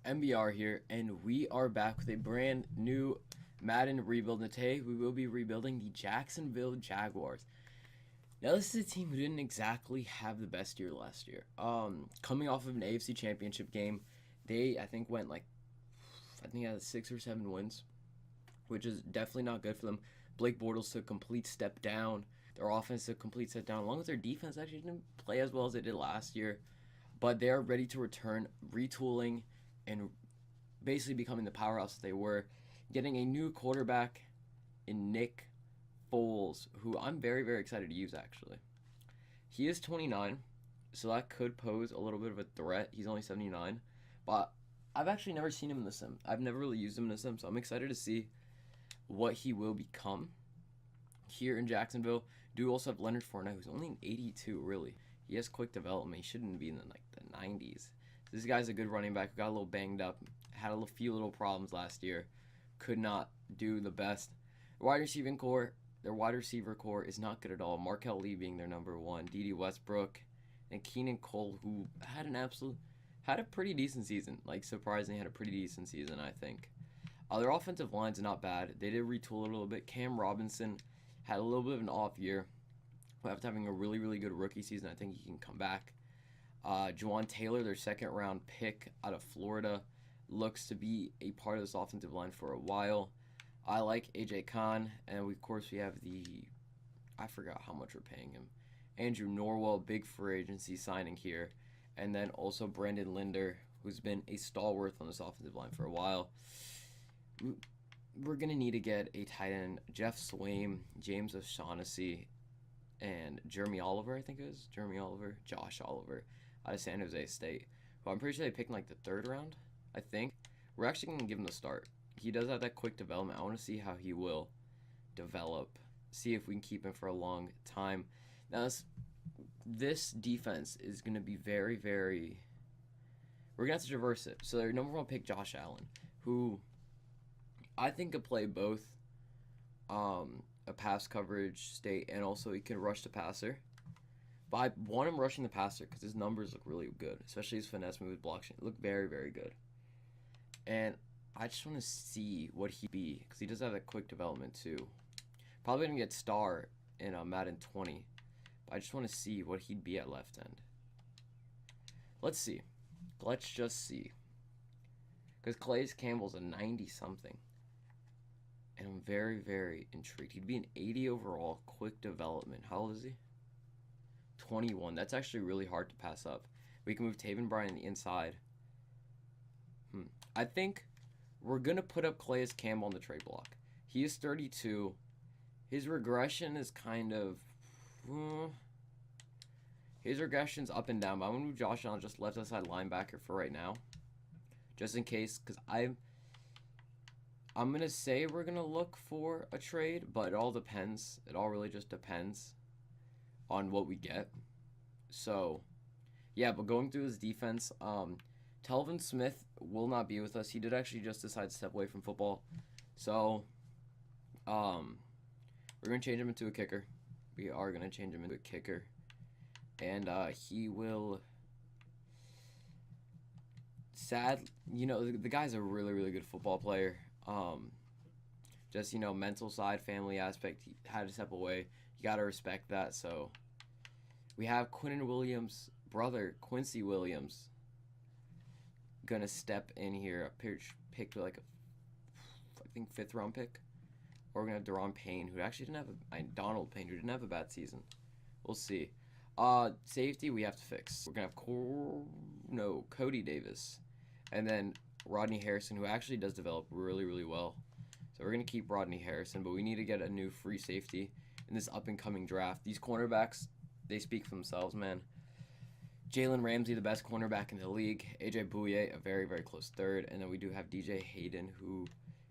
MBR here, and we are back with a brand new Madden rebuild. And today we will be rebuilding the Jacksonville Jaguars. Now, this is a team who didn't exactly have the best year last year. Coming off of an AFC Championship game, they went had 6 or 7 wins, which is definitely not good for them. Blake Bortles took a complete step down. Their offense took a complete step down, along with their defense actually didn't play as well as they did last year. But they are ready to return, retooling, and basically becoming the powerhouse that they were. Getting a new quarterback in Nick Foles, who I'm very, very excited to use, actually. He is 29, so that could pose a little bit of a threat. He's only 79, but I've actually never seen him in the sim. I've never really used him in the sim, so I'm excited to see what he will become here in Jacksonville. Do also have Leonard Fournette, who's only an 82, really. He has quick development. He shouldn't be in the 90s. This guy's a good running back. Got a little banged up. Had a few little problems last year. Could not do the best. Their wide receiver core is not good at all. Markel Lee being their number one. D.D. Westbrook and Keenan Cole, who had a pretty decent season. Surprisingly, had a pretty decent season, I think. Their offensive line's not bad. They did retool it a little bit. Cam Robinson had a little bit of an off year. After having a really, really good rookie season, I think he can come back. Juwan Taylor, their second-round pick out of Florida, looks to be a part of this offensive line for a while. I like A.J. Khan, and of course we have I forgot how much we're paying him. Andrew Norwell, big free agency signing here. And then also Brandon Linder, who's been a stalwart on this offensive line for a while. We're going to need to get a tight end. Jeff Swaim, James O'Shaughnessy, and Josh Oliver, out of San Jose State, who I'm pretty sure they picked in the 3rd round, I think. We're actually going to give him the start. He does have that quick development. I want to see how he will develop, see if we can keep him for a long time. Now, this defense is going to be very, very... We're going to have to traverse it. So their number 1 pick, Josh Allen, who I think could play both a pass coverage state, and also he can rush the passer. But I want him rushing the passer because his numbers look really good, especially his finesse move with block chain. Look very, very good. And I just want to see what he'd be, because he does have that quick development too. Probably going to get star in Madden 20. But I just want to see what he'd be at left end. Let's see. Let's just see. Because Calais Campbell's a 90-something. And I'm very, very intrigued. He'd be an 80 overall, quick development. How old is he? 21. That's actually really hard to pass up. We can move Taven Bryan on the inside. I think we're going to put up Calais Campbell on the trade block. He is 32. His regression is kind of... his regression's up and down. But I'm going to move Josh Allen just left side linebacker for right now. Just in case, because I'm going to say we're going to look for a trade, but it all depends. It all really just depends on what we get. So, yeah, but going through his defense, Telvin Smith will not be with us. He did actually just decide to step away from football. So, we're going to change him into a kicker. We are going to change him into a kicker. And he will... the guy's a really, really good football player. Mental side, family aspect, he had to step away. You got to respect that. So we have Quinnen Williams' brother, Quincy Williams, gonna step in here. Picked I think 5th round pick. Or we're gonna have Daron Payne, who actually didn't have Donald Payne, who didn't have a bad season. We'll see. Safety we have to fix. We're gonna have Cody Davis, and then Rodney Harrison, who actually does develop really, really well. So we're going to keep Rodney Harrison, but we need to get a new free safety in this up-and-coming draft. These cornerbacks, they speak for themselves, man. Jalen Ramsey, the best cornerback in the league. A.J. Bouye, a very, very close 3rd. And then we do have DJ Hayden, who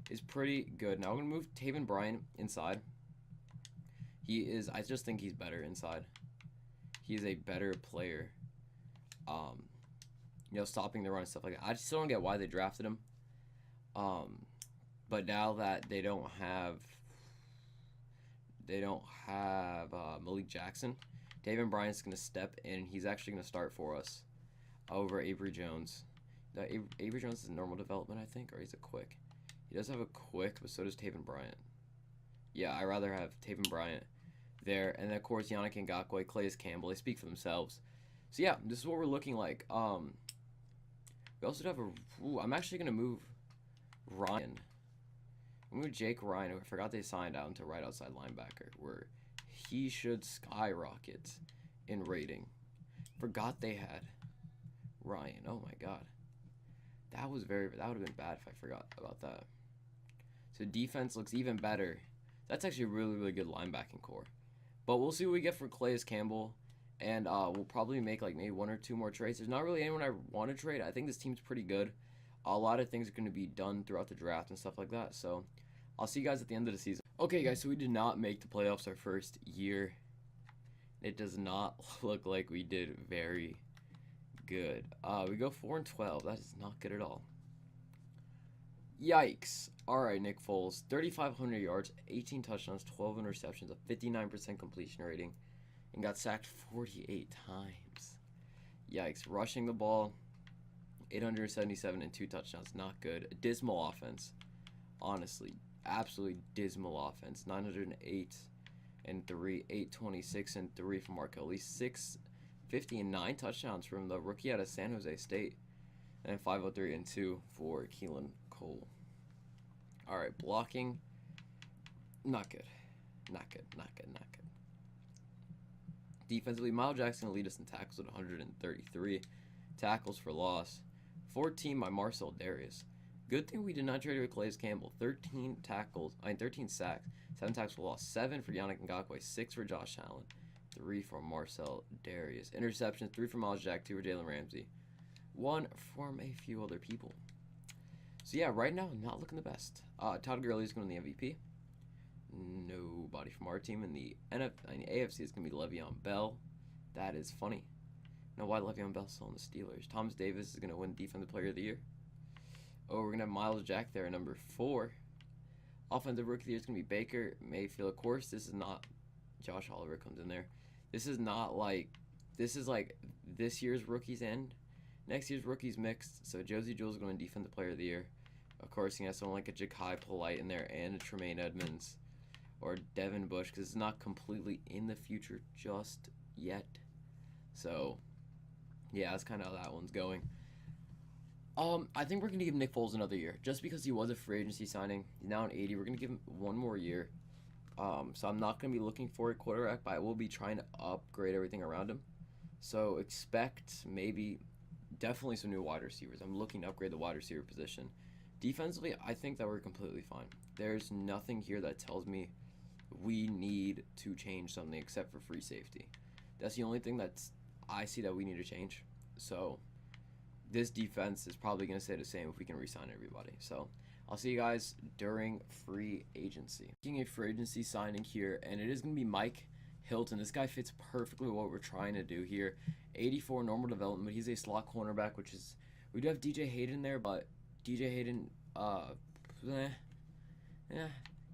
is pretty good. Now I'm going to move Taven Bryan inside. I just think he's better inside. He is a better player. Stopping the run and stuff like that. I still don't get why they drafted him. But now that they don't have Malik Jackson, Taven Bryan's going to step in. He's actually going to start for us over Avery Jones. Avery Jones is normal development, I think, or he's a quick. He does have a quick, but so does Taven Bryant. Yeah, I'd rather have Taven Bryant there. And then, of course, Yannick Ngakoue, Calais Campbell. They speak for themselves. So, yeah, this is what we're looking like. We also have a... Ooh, I'm actually going to move Ryan. I'm going to move Jake Ryan, who I forgot they signed out into right outside linebacker, where he should skyrocket in rating. Forgot they had Ryan. Oh, my God. That would have been bad if I forgot about that. So defense looks even better. That's actually a really, really good linebacking core. But we'll see what we get for Calais Campbell. And we'll probably make like maybe 1 or 2 more trades. There's not really anyone I want to trade. I think this team's pretty good. A lot of things are going to be done throughout the draft and stuff like that. So I'll see you guys at the end of the season. Okay, guys, so we did not make the playoffs our first year. It does not look like we did very good. We go 4-12. That is not good at all. Yikes. Alright, Nick Foles. 3,500 yards, 18 touchdowns, 12 interceptions, a 59% completion rating, and got sacked 48 times. Yikes. Rushing the ball, 877 and 2 touchdowns. Not good. A dismal offense. Honestly, absolutely dismal offense. 908 and 3, 826 and 3 from Markel Lee. 650 and 9 touchdowns from the rookie out of San Jose State. And 503 and 2 for Keelan Cole. Alright, blocking. Not good. Not good. Not good. Not good. Defensively, Miles Jackson lead us in tackles at 133. Tackles for loss. 14 by Marcel Darius. Good thing we did not trade with Calais Campbell. 13 sacks. 7 tackles for loss. 7 for Yannick Ngakoue. 6 for Josh Allen. 3 for Marcel Darius. Interceptions. 3 for Miles Jack. 2 for Jalen Ramsey. 1 from a few other people. So yeah, right now, not looking the best. Todd Gurley is going to win the MVP. Nobody from our team in the AFC is going to be Le'Veon Bell. That is funny. Now, why Le'Veon Bell still on the Steelers? Thomas Davis is going to win Defensive Player of the Year. Oh, we're going to have Miles Jack there, number 4. Offensive Rookie of the Year is going to be Baker Mayfield. Of course, this is not... Josh Oliver comes in there. This is not like... This is like this year's rookies end. Next year's rookies mixed. So Josie Jewell's going to Defensive Player of the Year. Of course, you have someone like a Ja'Kai Polite in there and a Tremaine Edmonds or Devin Bush, because it's not completely in the future just yet. So, yeah, that's kind of how that one's going. I think we're going to give Nick Foles another year, just because he was a free agency signing. He's now an 80. We're going to give him 1 more year. So I'm not going to be looking for a quarterback, but I will be trying to upgrade everything around him. So expect definitely some new wide receivers. I'm looking to upgrade the wide receiver position. Defensively, I think that we're completely fine. There's nothing here that tells me we need to change something except for free safety. That's the only thing I see that we need to change. So this defense is probably going to stay the same if we can re-sign everybody. So I'll see you guys during free agency. Making a free agency signing here, and it is going to be Mike Hilton. This guy fits perfectly what we're trying to do here. 84 normal development, but he's a slot cornerback, which is... We do have DJ Hayden there, but DJ Hayden,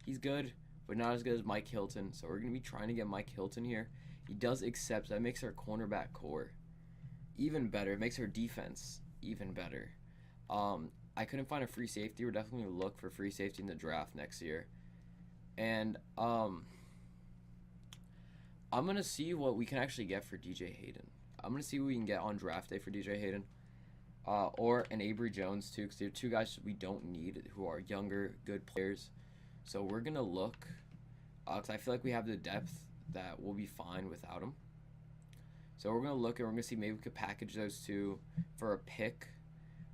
he's good, but not as good as Mike Hilton. So we're going to be trying to get Mike Hilton here. He does accept. That makes our cornerback core even better. It makes our defense even better. I couldn't find a free safety. We're definitely going to look for free safety in the draft next year. And I'm going to see what we can actually get for DJ Hayden. I'm going to see what we can get on draft day for DJ Hayden. Or an Avery Jones, too, because they're 2 guys we don't need who are younger, good players. So we're going to look, because I feel like we have the depth that we'll be fine without them. So we're going to look, and we're going to see maybe we could package those 2 for a pick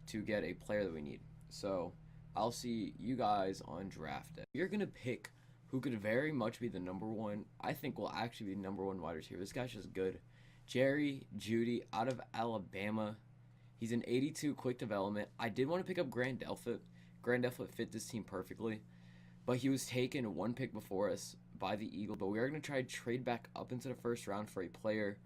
to get a player that we need. So I'll see you guys on draft day. You're going to pick who could very much be the number 1, I think will actually be the number 1 wide receiver. This guy's just good. Jerry Jeudy out of Alabama. He's an 82 quick development. I did want to pick up Grant Delpit. Grant Delpit fit this team perfectly. But he was taken 1 pick before us by the Eagles. But we are going to try to trade back up into the first round for a player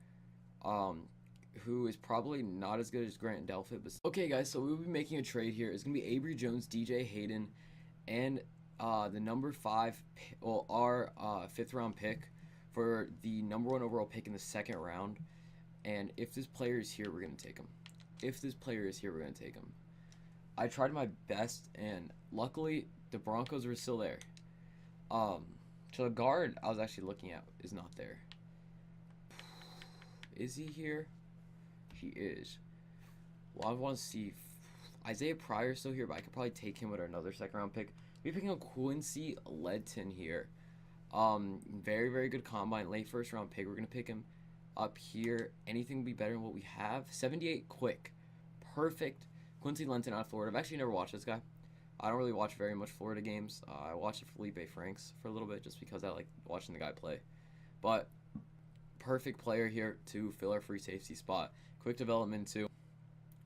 who is probably not as good as Grant Delpit. But... Okay, guys, so we'll be making a trade here. It's going to be Avery Jones, DJ Hayden, and the number 5, our 5th round pick for the number 1 overall pick in the 2nd round. And if this player is here, we're going to take him. If this player is here, we're going to take him. I tried my best, and luckily the Broncos were still there. Um, so the guard I was actually looking at is not there. Is he here? He is. Well, I want to see if Isaiah Pryor's still here, but I could probably take him with another second round pick. We're picking up Quincy Ledton here. Very, very good combine, late first round pick. We're gonna pick him up here. Anything would be better than what we have. 78 quick. Perfect. Quincy Ledton out of Florida. I've actually never watched this guy. I don't really watch very much Florida games. I watched Felipe Franks for a little bit just because I like watching the guy play. But perfect player here to fill our free safety spot. Quick development too.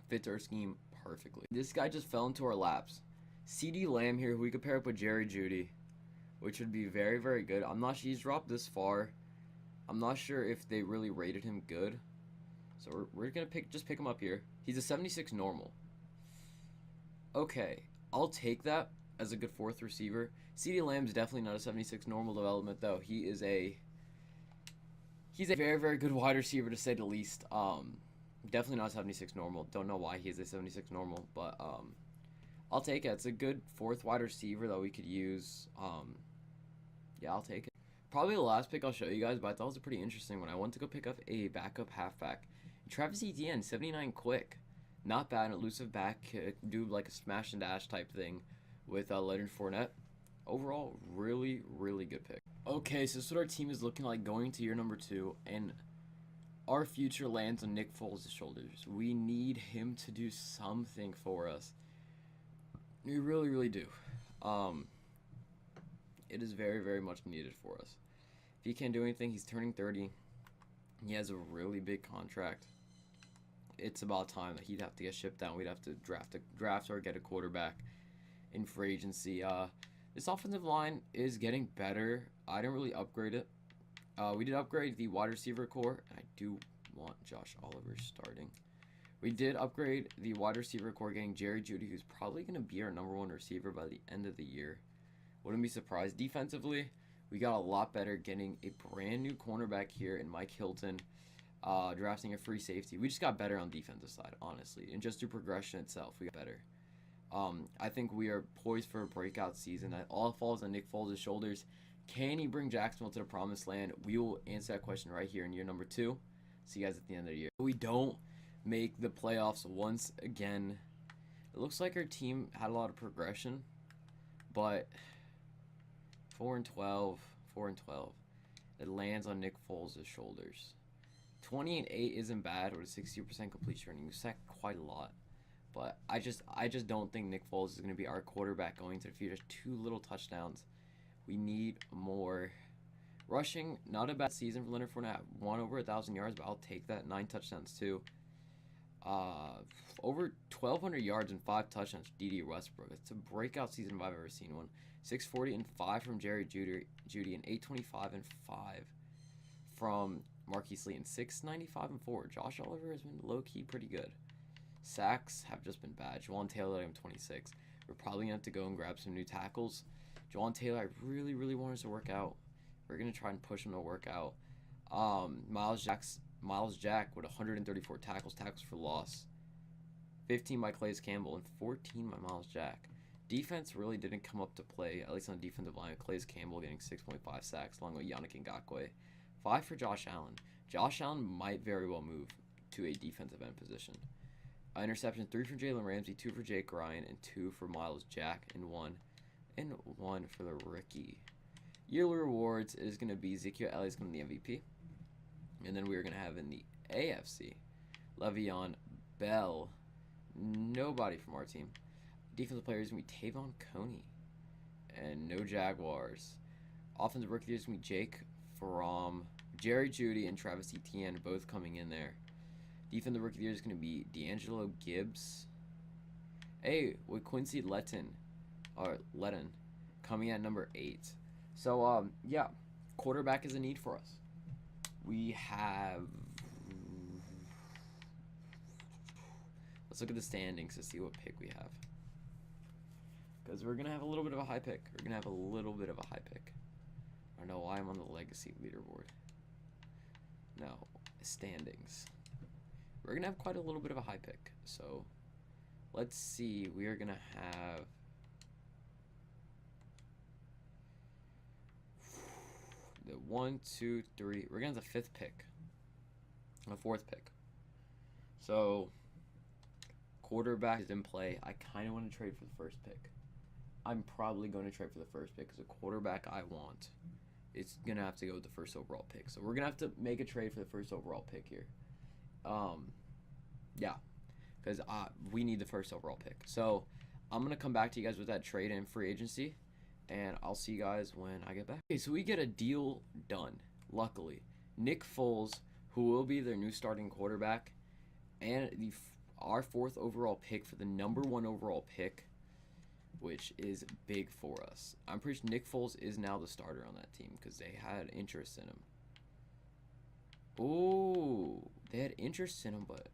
Fits our scheme perfectly. This guy just fell into our laps. CeeDee Lamb here, who we could pair up with Jerry Jeudy, which would be very, very good. I'm not sure he's dropped this far. I'm not sure if they really rated him good. So we're gonna just pick him up here. He's a 76 normal. Okay, I'll take that as a good fourth receiver. CeeDee Lamb's definitely not a 76 normal development though. He's a very, very good wide receiver to say the least. Definitely not a 76 normal. Don't know why he's a 76 normal, but I'll take it. It's a good fourth wide receiver that we could use. Yeah, I'll take it. Probably the last pick I'll show you guys, but I thought it was a pretty interesting one. I went to go pick up a backup halfback. Travis Etienne, 79 quick. Not bad, an elusive back, do like a smash and dash type thing with Leonard Fournette. Overall, really, really good pick. Okay, so this is what our team is looking like going to year number 2, and our future lands on Nick Foles' shoulders. We need him to do something for us. We really, really do. It is very, very much needed for us. If he can't do anything, he's turning 30. He has a really big contract. It's about time that he'd have to get shipped down. We'd have to draft or get a quarterback in free agency. This offensive line is getting better. I didn't really upgrade it. We did upgrade the wide receiver core, and I do want Josh Oliver starting. We did upgrade the wide receiver core, getting Jerry Jeudy, who's probably going to be our #1 receiver by the end of the year. Wouldn't be surprised. Defensively, we got a lot better, getting a brand new cornerback here in Mike Hilton, drafting a free safety. We just got better on the defensive side, honestly, and just through progression itself, we got better. I think we are poised for a breakout season. That all falls on Nick Foles' shoulders. Can he bring Jacksonville to the promised land? We will answer that question right here in year number 2. See you guys at the end of the year. We don't make the playoffs once again. It looks like our team had a lot of progression, but 4-12, 4-12. It lands on Nick Foles' shoulders. 20-8 isn't bad with a 60% completion rating. You sack quite a lot. But I just don't think Nick Foles is going to be our quarterback going to the future. 2 little touchdowns. We need more rushing. Not a bad season for Leonard Fournette. Won over 1,000 yards, but I'll take that. 9 touchdowns too. Over 1,200 yards and 5 touchdowns for D.D. Westbrook. It's a breakout season if I've ever seen one. 640 and 5 from Jerry Jeudy, and 825 and 5 from Marquise Lee, and 695 and 4. Josh Oliver has been low-key pretty good. Sacks have just been bad. Juwan Taylor, I'm 26. We're probably going to have to go and grab some new tackles. Juwan Taylor, I really, really want us to work out. We're going to try and push him to work out. Miles Jack with 134 tackles for loss. 15 by Calais Campbell and 14 by Miles Jack. Defense really didn't come up to play, at least on the defensive line. Calais Campbell getting 6.5 sacks along with Yannick Ngakoue. 5 for Josh Allen. Josh Allen might very well move to a defensive end position. Interception 3 for Jalen Ramsey, 2 for Jake Ryan, and 2 for Miles Jack, and 1 for the rookie. Yearly rewards is going to be Ezekiel Elliott's going to be the MVP. And then we're going to have in the AFC, Le'Veon Bell. Nobody from our team. Defensive player is going to be Tavon Coney. And no Jaguars. Offensive rookie is going to be Jake Fromm, Jerry Jeudy, and Travis Etienne, both coming in there. Defensive rookie of the year is going to be D'Angelo Gibbs. Hey, with Quincy Ledton coming at number 8. So, yeah, quarterback is a need for us. We have... Let's look at the standings to see what pick we have. Because we're going to have a little bit of a high pick. I don't know why I'm on the legacy leaderboard. No, standings. We're going to have quite a little bit of a high pick. So, Let's see. We are gonna have the 1, 2, 3. We're gonna have the fifth pick, the fourth pick. So quarterback is in play. I kind of want to trade for the first pick. I'm probably going to trade for the first pick because the quarterback I want is going to have to go with the first overall pick. So we're going to have to make a trade for the first overall pick here. Yeah, because we need the first overall pick. So I'm going to come back to you guys with that trade and free agency, and I'll see you guys when I get back. Okay, so we get a deal done, luckily. Nick Foles, who will be their new starting quarterback, and our fourth overall pick for the number 1 overall pick, which is big for us. I'm pretty sure Nick Foles is now the starter on that team because they had interest in him. Ooh, they had interest in him, but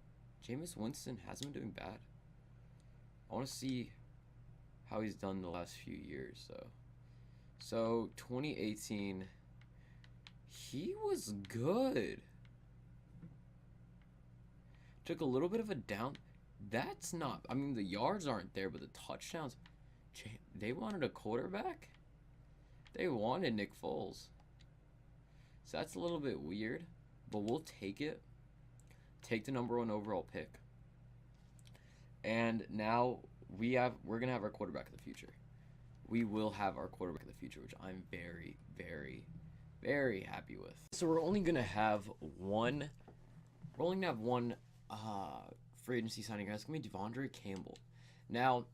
Jameis Winston hasn't been doing bad. I want to see how he's done the last few years. So 2018, he was good. Took a little bit of a down. That's not. I mean, the yards aren't there, but the touchdowns. They wanted a quarterback. They wanted Nick Foles. So that's a little bit weird, but we'll take it. Take the number 1 overall pick. And now we're gonna have our quarterback of the future. We will have our quarterback of the future, which I'm very, very, very happy with. So we're only gonna have one. We're only gonna have one free agency signing, guys. It's gonna be Devondre Campbell. Now,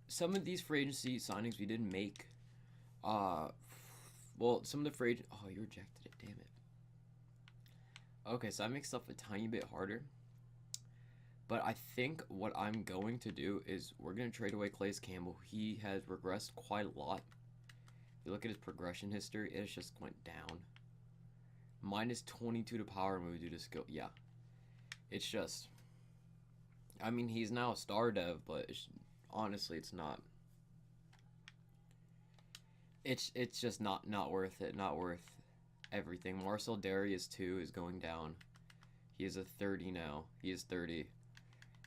some of these free agency signings we didn't make. Well, some of the free agent. Oh, you rejected it. Damn it. Okay, so that makes stuff a tiny bit harder. But I think what I'm going to do is we're gonna trade away Calais Campbell. He has regressed quite a lot. If you look at his progression history, it just went down. Minus 22 to power move due to skill. Yeah. It's just, I mean, he's now a star dev, but honestly, it's not. It's just not worth it. Not worth everything. Marcel Darius 2 is going down. He is a 30 now. He is 30.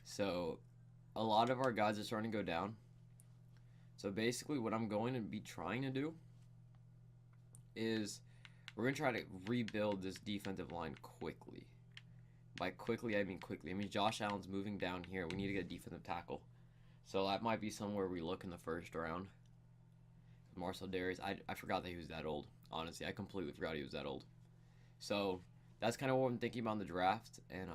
So a lot of our guys are starting to go down. So basically what I'm going to be trying to do is we're going to try to rebuild this defensive line quickly. By quickly, I mean quickly. I mean, Josh Allen's moving down here. We need to get a defensive tackle. So that might be somewhere we look in the first round. Marcel Darius, I forgot that he was that old. Honestly, I completely forgot he was that old. So that's kind of what I'm thinking about in the draft. And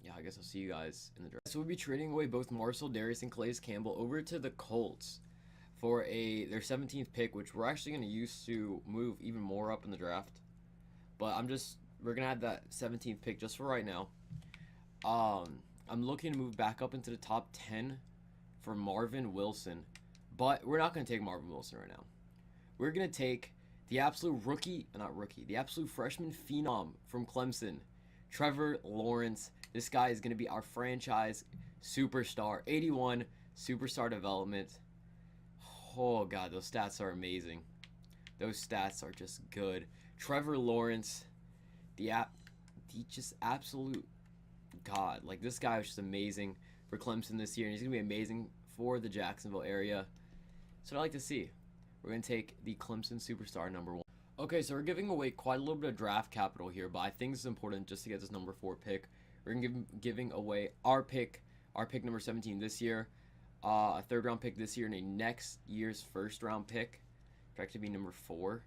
yeah, I guess I'll see you guys in the draft. So we'll be trading away both Marcel Darius and Calais Campbell over to the Colts for their 17th pick, which we're actually going to use to move even more up in the draft. But we're going to have that 17th pick just for right now. I'm looking to move back up into the top 10 for Marvin Wilson, but we're not going to take Marvin Wilson right now. We're going to take the absolute the absolute freshman phenom from Clemson, Trevor Lawrence. This guy is going to be our franchise superstar. 81 superstar development. Oh, God, those stats are amazing. Those stats are just good. Trevor Lawrence, the just absolute God. Like, this guy was just amazing for Clemson this year, and he's going to be amazing for the Jacksonville area. So I'd like to see. We're going to take the Clemson superstar number 1. Okay, so we're giving away quite a little bit of draft capital here, but I think it's important just to get this number 4 pick. We're going to be giving away our pick number 17 this year, a 3rd round pick this year, and a next year's 1st round pick, which actually be number 4.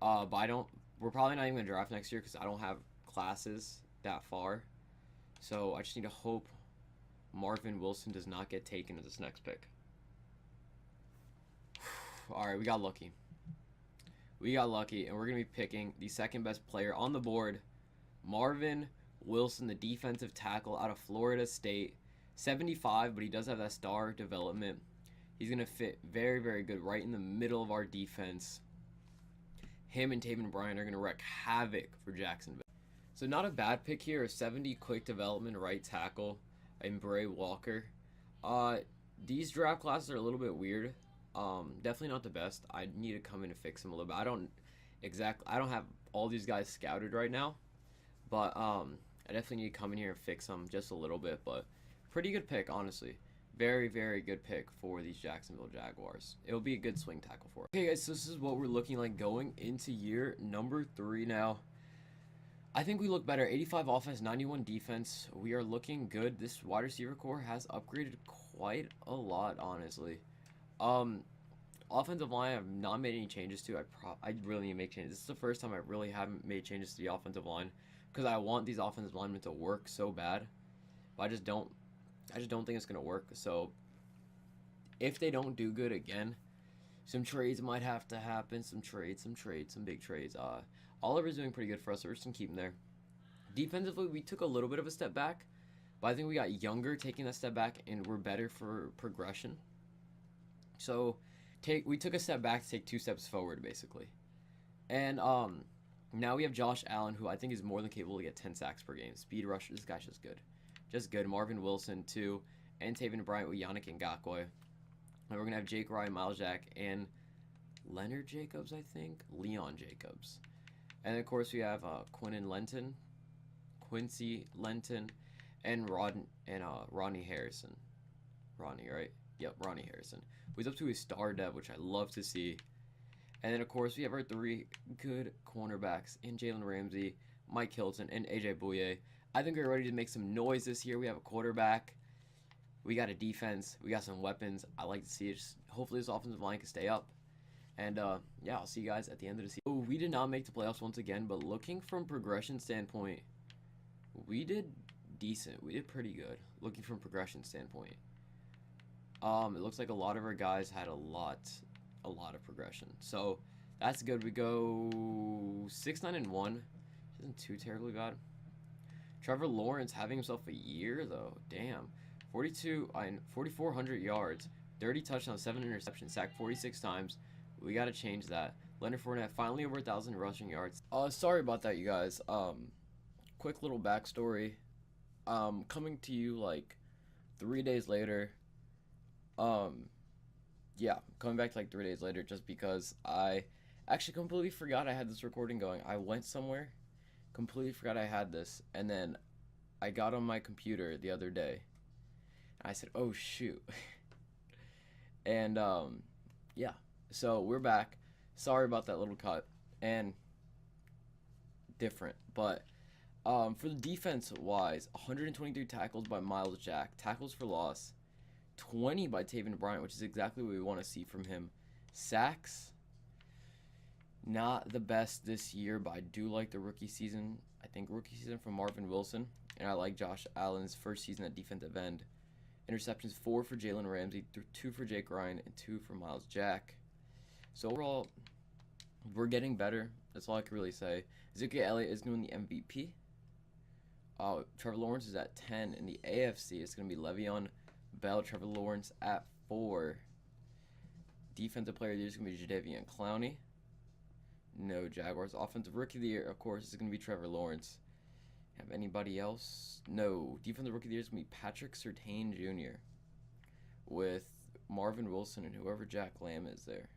But we're probably not even going to draft next year because I don't have classes that far. So I just need to hope Marvin Wilson does not get taken at this next pick. Alright, we got lucky. We got lucky, and we're going to be picking the 2nd best player on the board, Marvin Wilson, the defensive tackle out of Florida State. 75, but he does have that star development. He's going to fit very, very good right in the middle of our defense. Him and Taven Bryan are going to wreak havoc for Jacksonville. So not a bad pick here. A 70 quick development right tackle and Bray Walker. These draft classes are a little bit weird. Definitely not the best. I need to come in and fix them a little bit. I don't have all these guys scouted right now, but I definitely need to come in here and fix them just a little bit. But pretty good pick, honestly. Very, very good pick for these Jacksonville Jaguars. It'll be a good swing tackle for us. Okay, guys, so this is what we're looking like going into year number 3 now. I think we look better. 85 offense, 91 defense. We are looking good. This wide receiver core has upgraded quite a lot, honestly. Offensive line, I've not made any changes to. I really need to make changes. This is the first time I really haven't made changes to the offensive line because I want these offensive linemen to work so bad, but I just don't think it's gonna work. So if they don't do good again, some trades might have to happen. Some big trades. Oliver's doing pretty good for us, so we're just gonna keep him there. Defensively, we took a little bit of a step back, but I think we got younger taking that step back, and we're better for progression. So we took a step back to take 2 steps forward, basically. And now we have Josh Allen, who I think is more than capable to get 10 sacks per game. Speed rusher, this guy's just good. Just good. Marvin Wilson, too. And Taven Bryant with Yannick Ngakoue. And we're going to have Jake Ryan, Miles Jack, and Leonard Jacobs, I think? Leon Jacobs. And, of course, we have Quincy Lenton, and Ronnie Harrison. Ronnie, right? Yep, Ronnie Harrison. Who's up to his star dev, which I love to see. And then, of course, we have our 3 good cornerbacks in Jalen Ramsey, Mike Hilton, and AJ Bouye. I think we're ready to make some noise this year. We have a quarterback. We got a defense. We got some weapons. I like to see it. Hopefully, this offensive line can stay up. And, yeah, I'll see you guys at the end of the season. Oh, we did not make the playoffs once again, but looking from progression standpoint, we did decent. We did pretty good, looking from progression standpoint. It looks like a lot of our guys had a lot of progression. So that's good. We go 6-9-1. Isn't too terribly bad. Trevor Lawrence having himself a year though. Damn. 4,400 yards, 30 touchdowns, 7 interceptions, sacked 46 times. We gotta change that. Leonard Fournette finally over 1,000 rushing yards. Sorry about that, you guys. Quick little backstory. Coming to you like 3 days later. Yeah, coming back like 3 days later just because I actually completely forgot I had this recording going. I went somewhere, completely forgot I had this, and then I got on my computer the other day, and I said, oh shoot. And, yeah, so we're back. Sorry about that little cut, and different, but, for the defense-wise, 123 tackles by Miles Jack, tackles for loss, 20 by Taven Bryant, which is exactly what we want to see from him. Sacks, not the best this year, but I do like the rookie season. I think rookie season from Marvin Wilson, and I like Josh Allen's first season at defensive end. Interceptions, 4 for Jalen Ramsey, 2 for Jake Ryan, and 2 for Miles Jack. So overall, we're getting better. That's all I can really say. Ezekiel Elliott is doing the MVP. Trevor Lawrence is at 10. In the AFC, it's going to be Le'Veon Bell, Trevor Lawrence at 4. Defensive player of the year is going to be Jadeveon Clowney. No Jaguars. Offensive rookie of the year, of course, is going to be Trevor Lawrence. Have anybody else? No. Defensive rookie of the year is going to be Patrick Surtain Jr. with Marvin Wilson and whoever Jack Lamb is there.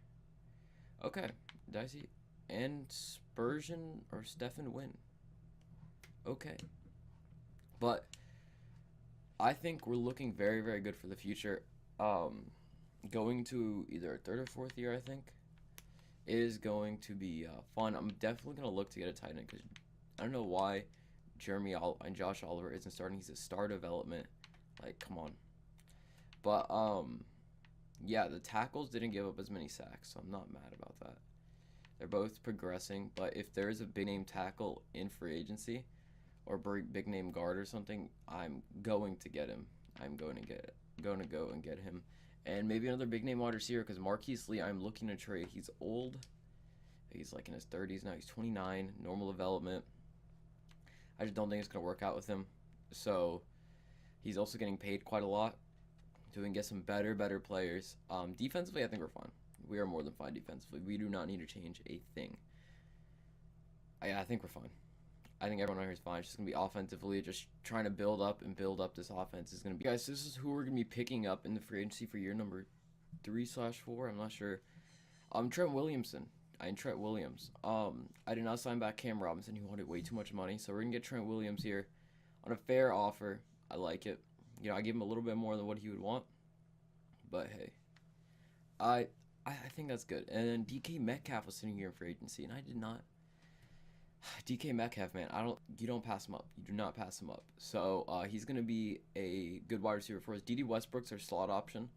Okay. Dicey. And Spurgeon or Stephen Wynn. Okay. But I think we're looking very, very good for the future. Going to either a 3rd or 4th year, I think, is going to be fun. I'm definitely going to look to get a tight end because I don't know why and Josh Oliver isn't starting. He's a star development. Like, come on. But, yeah, the tackles didn't give up as many sacks, so I'm not mad about that. They're both progressing, but if there's a big-name tackle in free agency or big-name guard or something, I'm going to get him. I'm going to go and get him. And maybe another big-name wide receiver because Marquise Lee, I'm looking to trade. He's old. He's like in his 30s now. He's 29, normal development. I just don't think it's going to work out with him. So he's also getting paid quite a lot. So we can get some better players. Defensively, I think we're fine. We are more than fine defensively. We do not need to change a thing. I think we're fine. I think everyone out here is fine. It's just going to be offensively, just trying to build up this offense is going to be. Guys, this is who we're going to be picking up in the free agency for year number 3/4. I'm not sure. Trent Williamson. Trent Williams. I did not sign back Cam Robinson. He wanted way too much money. So we're going to get Trent Williams here on a fair offer. I like it. You know, I give him a little bit more than what he would want. but hey, I I think that's good. And then DK Metcalf was sitting here in free agency, and I did not. DK Metcalf, man, you don't pass him up. You do not pass him up. So he's gonna be a good wide receiver for us. D.D. Westbrook's our slot option.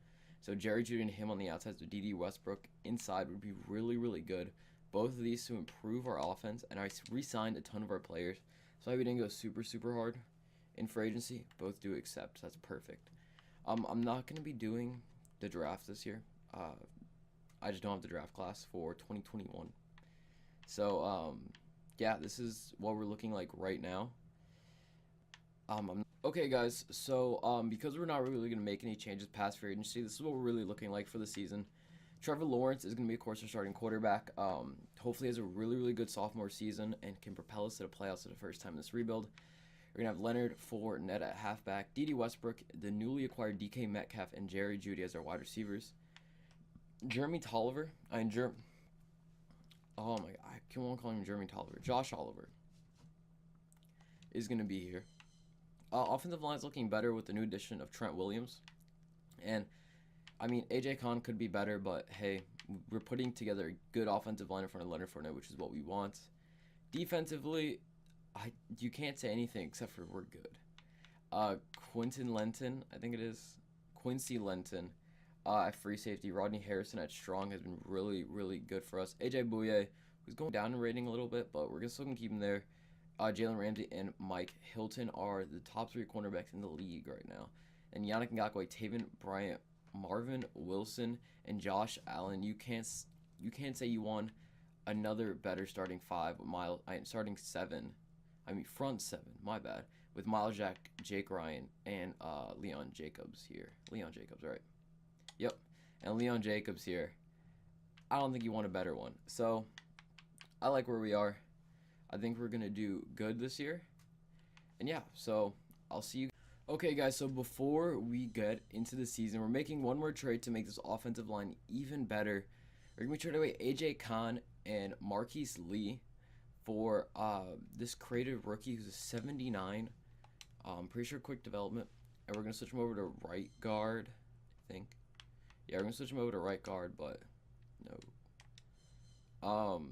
So Jerry Jeudy and him on the outside, so D.D. Westbrook inside would be really, really good. Both of these to improve our offense, and I re-signed a ton of our players. So we didn't go super, super hard in free agency. Both do accept. That's perfect. I'm not gonna be doing the draft this year. I just don't have the draft class for 2021. So yeah, this is what we're looking like right now. Okay, guys, so because we're not really going to make any changes past free agency, this is what we're really looking like for the season. Trevor Lawrence is going to be, of course, our starting quarterback. Hopefully has a really, really good sophomore season and can propel us to the playoffs for the first time in this rebuild. We're going to have Leonard Fournette at halfback, D.D. Westbrook, the newly acquired D.K. Metcalf, and Jerry Jeudy as our wide receivers. Jeremy Tolliver, oh my God, I can't call him Jeremy Tolliver. Josh Oliver is going to be here. Offensive line is looking better with the new addition of Trent Williams. And, I mean, A.J. Khan could be better, but, hey, we're putting together a good offensive line in front of Leonard Fournette, which is what we want. Defensively, you can't say anything except for we're good. Quincy Lenton at free safety. Rodney Harrison at strong has been really, really good for us. A.J. Bouye, who's going down in rating a little bit, but we're still going to keep him there. Jalen Ramsey and Mike Hilton are the top 3 cornerbacks in the league right now. And Yannick Ngakoue, Taven Bryant, Marvin Wilson, and Josh Allen. You can't say you won another better starting front 7, my bad, with Miles Jack, Jake Ryan, and Leon Jacobs here. Leon Jacobs, right? Yep. And Leon Jacobs here. I don't think you want a better one. So, I like where we are. I think we're going to do good this year. And yeah, so I'll see you. Okay, guys, so before we get into the season, we're making one more trade to make this offensive line even better. We're going to be trading away A.J. Khan and Marquise Lee for this creative rookie who's a 79. Pretty sure quick development. And we're going to switch him over to right guard, I think. Yeah, we're going to switch him over to right guard, but no.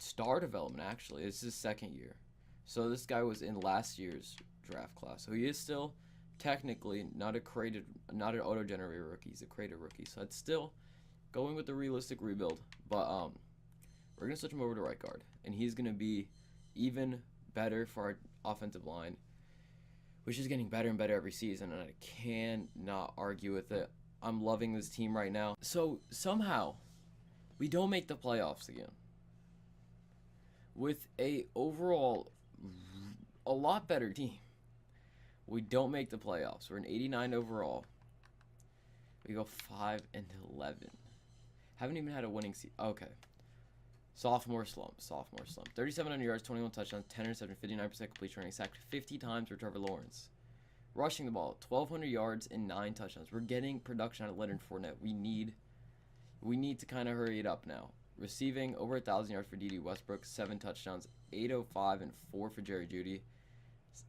Star development, actually. It's his second year. So this guy was in last year's draft class. So he is still technically not an auto-generated rookie. He's a created rookie. So it's still going with the realistic rebuild. But we're going to switch him over to right guard. And he's going to be even better for our offensive line, which is getting better and better every season. And I cannot argue with it. I'm loving this team right now. So somehow, we don't make the playoffs again. With a overall a lot better team, we don't make the playoffs. We're an 89 overall. We go 5-11. Haven't even had a winning season. Okay. Sophomore slump. 3,700 yards, 21 touchdowns, 10 interceptions, 59% completion rate, sacked 50 times for Trevor Lawrence. Rushing the ball, 1,200 yards and 9 touchdowns. We're getting production out of Leonard Fournette. We need to kind of hurry it up now. Receiving over 1,000 yards for D.D. Westbrook, 7 touchdowns, 805 and 4 for Jerry Jeudy.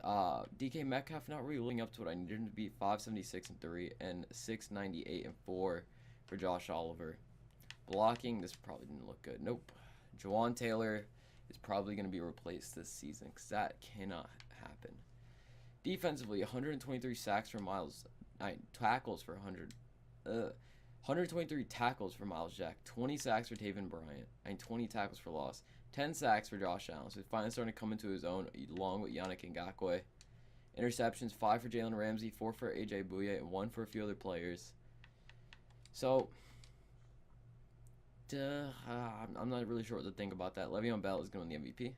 DK Metcalf not really living up to what I needed him to be, 576 and 3 and 698 and 4 for Josh Oliver. Blocking, this probably didn't look good. Nope. Jawan Taylor is probably going to be replaced this season because that cannot happen. Defensively, 123 sacks for Miles, tackles for 123 tackles for Miles Jack, 20 sacks for Taven Bryant, and 20 tackles for loss, 10 sacks for Josh Allen. So he's finally starting to come into his own along with Yannick Ngakoue. Interceptions, 5 for Jalen Ramsey, 4 for A.J. Bouye, and 1 for a few other players. So, I'm not really sure what to think about that. Le'Veon Bell is going to win the MVP.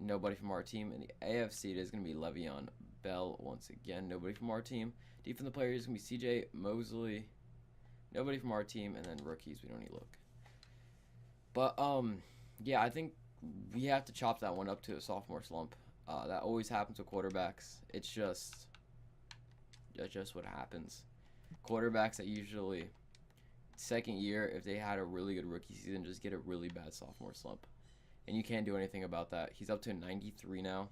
Nobody from our team. In the AFC, it is going to be Le'Veon Bell once again. Nobody from our team. Defensive players is going to be C.J. Mosley. Nobody from our team, and then rookies, we don't need to look. But, yeah, I think we have to chop that one up to a sophomore slump. That always happens with quarterbacks. It's just what happens. Quarterbacks that usually, second year, if they had a really good rookie season, just get a really bad sophomore slump. And you can't do anything about that. He's up to 93 now.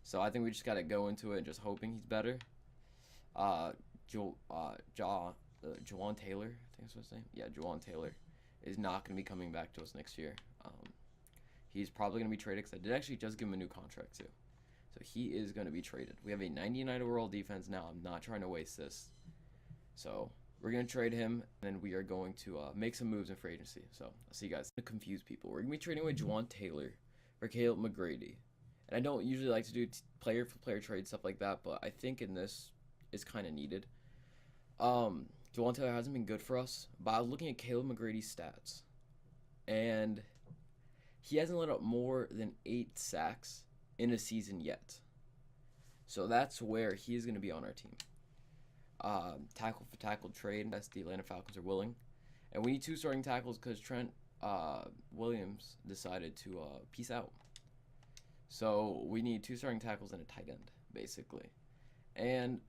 So I think we just got to go into it and just hoping he's better. Jawan Taylor, I think that's what his name. Yeah, Jawan Taylor is not going to be coming back to us next year. He's probably going to be traded because I did actually just give him a new contract too. So he is going to be traded. We have a 99 overall defense now. I'm not trying to waste this. So we're going to trade him, and then we are going to make some moves in free agency. So I'll see you guys. To confuse people, we're going to be trading away Jawan Taylor for Caleb McGrady. And I don't usually like to do player for player trade stuff like that, but I think in this is kind of needed. Jawan Taylor hasn't been good for us, but I was looking at Caleb McGrady's stats, and he hasn't let up more than 8 sacks in a season yet. So that's where he is going to be on our team. Tackle for tackle trade, that's the Atlanta Falcons are willing. And we need 2 starting tackles because Trent Williams decided to peace out. So we need 2 starting tackles and a tight end, basically. And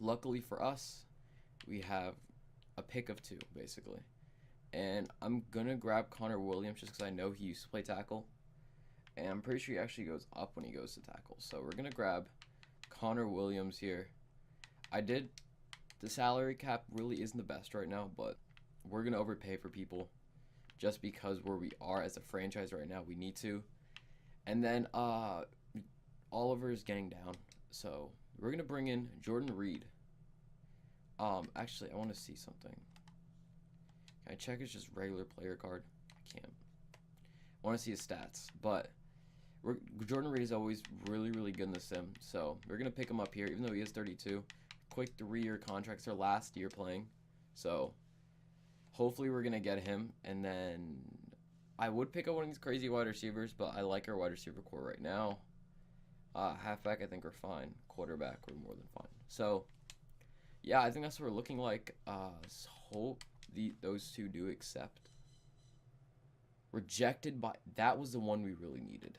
luckily for us, we have a pick of 2, basically. And I'm going to grab Connor Williams just because I know he used to play tackle. And I'm pretty sure he actually goes up when he goes to tackle. So we're going to grab Connor Williams here. The salary cap really isn't the best right now, but we're going to overpay for people just because where we are as a franchise right now, we need to. And then Oliver is getting down. So we're going to bring in Jordan Reed. Actually, I want to see something. Can I check his just regular player card? I can't. I want to see his stats, but Jordan Reed is always really, really good in the sim. So we're going to pick him up here, even though he is 32. Quick 3-year contracts, our last year playing. So hopefully we're going to get him. And then I would pick up one of these crazy wide receivers, but I like our wide receiver core right now. Halfback, I think we're fine. Quarterback, we're more than fine. So yeah, I think that's what we're looking like. Hope those 2 do accept. Rejected by... That was the one we really needed.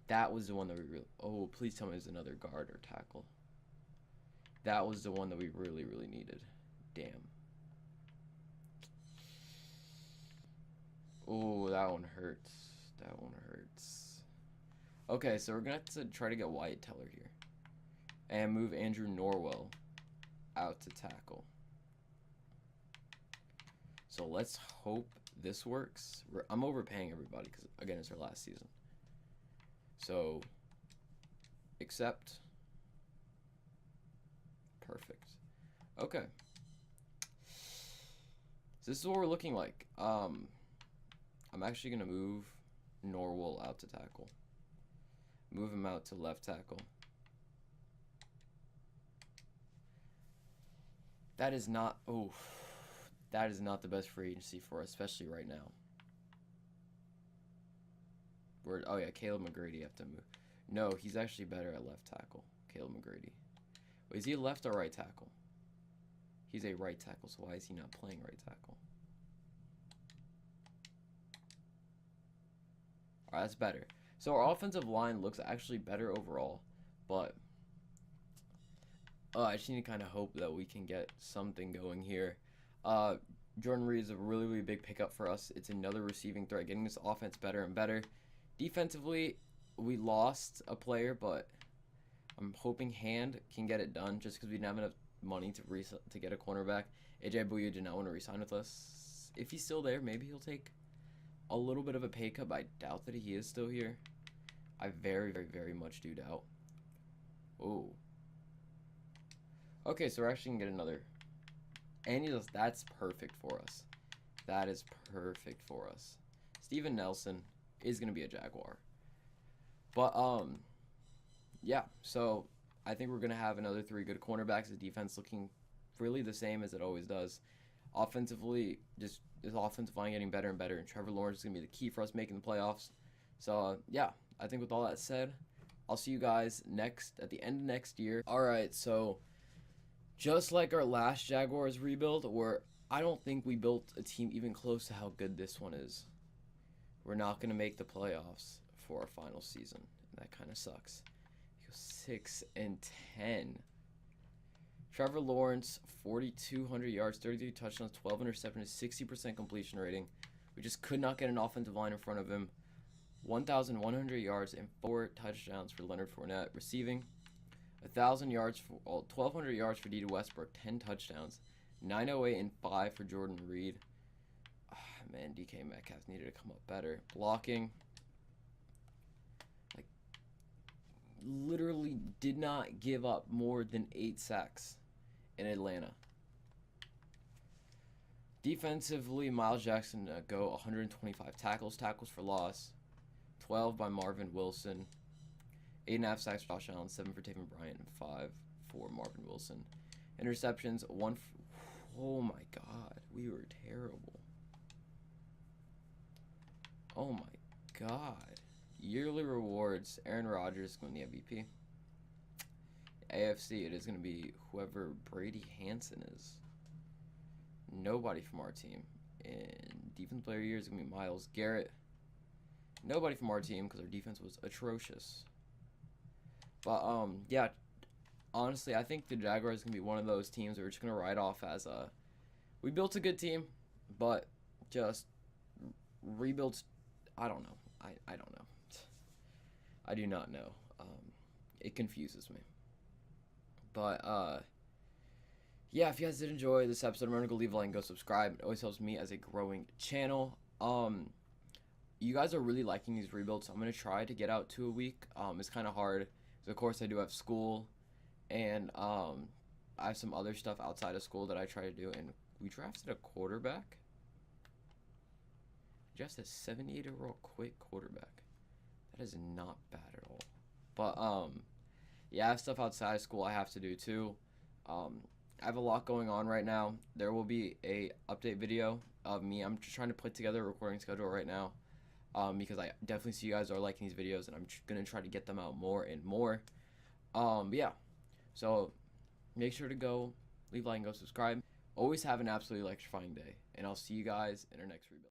That was the one that we really... Oh, please tell me there's another guard or tackle. That was the one that we really, really needed. Damn. Oh, that one hurts. That one hurts. Okay, so we're going to have to try to get Wyatt Teller here. And move Andrew Norwell out to tackle. So let's hope this works. I'm overpaying everybody because, again, it's our last season. So, accept. Perfect. Okay. So this is what we're looking like. I'm actually going to move Norwell out to tackle. Move him out to left tackle. That is not... Oh, that is not the best free agency for us, especially right now. Oh, yeah, Caleb McGrady have to move. No, he's actually better at left tackle, Caleb McGrady. Wait, is he a left or right tackle? He's a right tackle, so why is he not playing right tackle? All right, that's better. So our offensive line looks actually better overall, but I just need to kind of hope that we can get something going here. Jordan Reed is a really, really big pickup for us. It's another receiving threat, getting this offense better and better. Defensively, we lost a player, but I'm hoping Hand can get it done just because we didn't have enough money to get a cornerback. AJ Bouye did not want to re-sign with us. If he's still there, maybe he'll take a little bit of a pay cut, but I doubt that he is still here. I very, very, very much do doubt. Oh. Okay, so we're actually going to get another. And that's perfect for us. That is perfect for us. Steven Nelson is going to be a Jaguar. But, yeah, so I think we're going to have another 3 good cornerbacks. The defense looking really the same as it always does. Offensively, just this offensive line getting better and better, and Trevor Lawrence is going to be the key for us making the playoffs. So, yeah, I think with all that said, I'll see you guys at the end of next year. All right, so just like our last Jaguars rebuild, where I don't think we built a team even close to how good this one is. We're not going to make the playoffs for our final season, and that kind of sucks. 6-10. Trevor Lawrence, 4,200 yards, 33 touchdowns, 12 interceptions, 60% completion rating. We just could not get an offensive line in front of him. 1,100 yards and 4 touchdowns for Leonard Fournette. Receiving, 1,000 yards for 1,200 yards for D.D. Westbrook, 10 touchdowns, 908 and 5 for Jordan Reed. Man, DK Metcalf needed to come up better. Blocking, like, literally did not give up more than 8 sacks in Atlanta. Defensively, Miles Jackson go 125 tackles for loss, 12 by Marvin Wilson, 8.5 sacks for Josh Allen, 7 for Taven Bryant, and 5 for Marvin Wilson. Interceptions, 1. Oh my God, we were terrible. Oh my God. Yearly rewards, Aaron Rodgers going to win the MVP. AFC, it is going to be whoever Brady Hansen is. Nobody from our team. And defense player of the year is going to be Myles Garrett. Nobody from our team because our defense was atrocious. But, yeah, honestly, I think the Jaguars are going to be one of those teams that we're just going to write off as we built a good team, but just rebuilt. I don't know. I don't know. I do not know. It confuses me. But, yeah, if you guys did enjoy this episode, remember to go leave a like and go subscribe. It always helps me as a growing channel. You guys are really liking these rebuilds, so I'm going to try to get out 2 a week. It's kind of hard. So of course, I do have school, and I have some other stuff outside of school that I try to do. And we drafted a quarterback. Just a 78-year-old quick quarterback. That is not bad at all. But yeah, I have stuff outside of school I have to do too. I have a lot going on right now. There will be a update video of me. I'm just trying to put together a recording schedule right now. Because I definitely see you guys are liking these videos, and I'm going to try to get them out more and more. But yeah, so make sure to go leave a like and go subscribe. Always have an absolutely electrifying day, and I'll see you guys in our next rebuild.